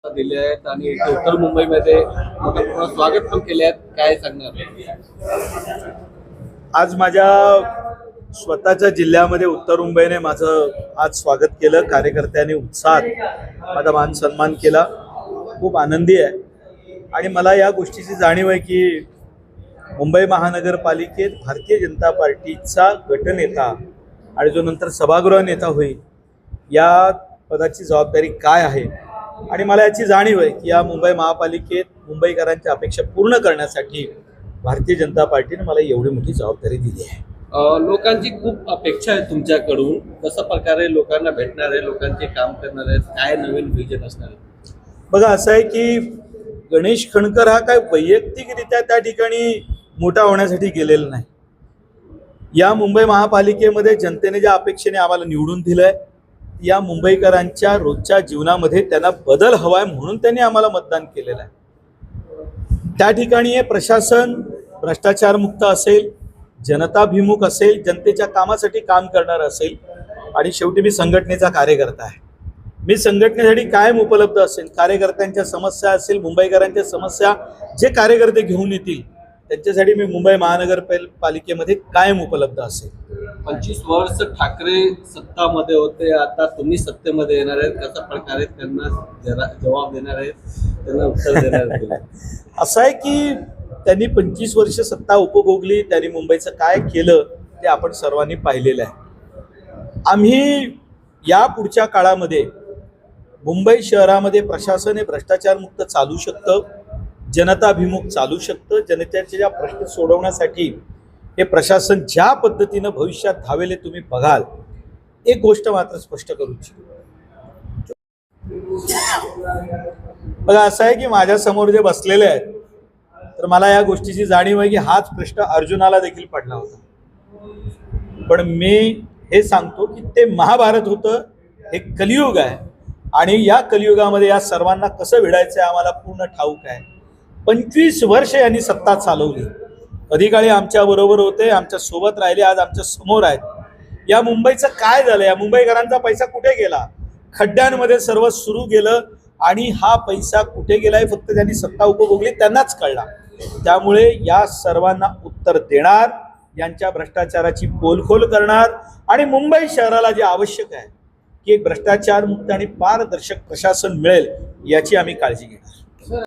दिले आहेत आणि उत्तर मुंबईमध्ये मोठ्या प्रमाणात स्वागत पण केले आहेत. काय सांगणार? आज माझ्या स्वतःच्या जिल्ह्यामध्ये उत्तर मुंबईने माझं आज स्वागत केलं. कार्यकर्त्यांनी उत्साहात माझा मान सन्मान केला. खूप आनंदी आहे आणि मला या गोष्टीची जाणीव आहे की मुंबई महानगरपालिकेत भारतीय जनता पार्टीचा गटनेता आणि जो नंतर सभागृह नेता होईल या पदाची जबाबदारी काय आहे. आणि मला याची जाणीव आहे की या मुंबई महापालिकेत मुंबईकरांच्या अपेक्षा पूर्ण करण्यासाठी भारतीय जनता पार्टीने मला एवढी मोठी जबाबदारी दिली आहे. लोकांची खूप अपेक्षा आहे तुमच्याकडून. कशा प्रकारे लोकांना भेटणार आहे, लोकांचे काम करणार आहेत, काय नवीन विजन असणार आहे? बघा, असं आहे की गणेश खणकर हा काय वैयक्तिकरित्या त्या ठिकाणी मोठा होण्यासाठी गेलेला नाही. या मुंबई महापालिकेमध्ये जनतेने ज्या अपेक्षेने आम्हाला निवडून दिलंय, या मुंबईकरांच्या रोजच्या जीवनामध्ये त्यांना बदल हवाय म्हणून त्यांनी आम्हाला मतदान केलेलं आहे. त्या ठिकाणी हे प्रशासन भ्रष्टाचारमुक्त असेल, जनताभिमुख असेल, जनतेच्या कामासाठी काम करणार असेल. आणि शेवटी मी संघटनेचा कार्यकर्ता आहे. मी संघटनेसाठी कायम उपलब्ध असेल. कार्यकर्त्यांच्या समस्या असेल, मुंबईकरांच्या समस्या जे कार्यकर्ते घेऊन येतील त्यांच्यासाठी मी मुंबई महानगरपालिकेमध्ये कायम उपलब्ध असेल. 25 वर्ष ठाकरे सत्तामध्ये होते, आता तुम्ही सत्तेमध्ये येणार आहेत. कशा प्रकारे त्यांना जबाब देणार आहेत, त्यांना उत्तर देणार आहेत? असं आहे की त्यांनी 25 वर्ष सत्ता उपभोगली. त्यांनी मुंबईचं काय केलं ते आपण सर्वांनी पाहिलेलं आहे. आम्ही या पुढच्या काळामध्ये मुंबई शहरामध्ये प्रशासन हे भ्रष्टाचारमुक्त चालू शकतं, जनताभिमुख चालू शकतं. जनतेचे ज्या प्रश्न सोडवण्यासाठी हे प्रशासन ज्या पद्धतीनं भविष्यात धावेल तुम्ही बघाल. एक गोष्ट मात्र स्पष्ट करू इच्छितो. बघा, असं आहे की माझ्या समोर जे बसलेले आहेत, तर मला या गोष्टीची जाणीव आहे की हाच प्रश्न अर्जुनाला देखील पडला होता. पण मी हे सांगतो की ते महाभारत होतं, हे कलियुग आहे. आणि या कलियुगामध्ये या सर्वांना कसं भिडायचं आहे आम्हाला पूर्ण ठाऊक आहे. 25 वर्ष यांनी सत्ता चालवली. कधी काळी आमच्या बरोबर होते, आमच्या सोबत राहिले, आज आमच्या समोर आहेत. या मुंबईचं काय झालं? या मुंबईकरांचा पैसा कुठे गेला? खड्ड्यांमध्ये सर्व सुरू गेलं आणि हा पैसा कुठे गेला हे फक्त त्यांनी सत्ता उपभोगली त्यांनाच कळला. त्यामुळे या सर्वांना उत्तर देणार, यांच्या भ्रष्टाचाराची पोलखोल करणार आणि मुंबई शहराला जे आवश्यक आहे की एक भ्रष्टाचार मुक्त आणि पारदर्शक प्रशासन मिळेल याची आम्ही काळजी घेणार.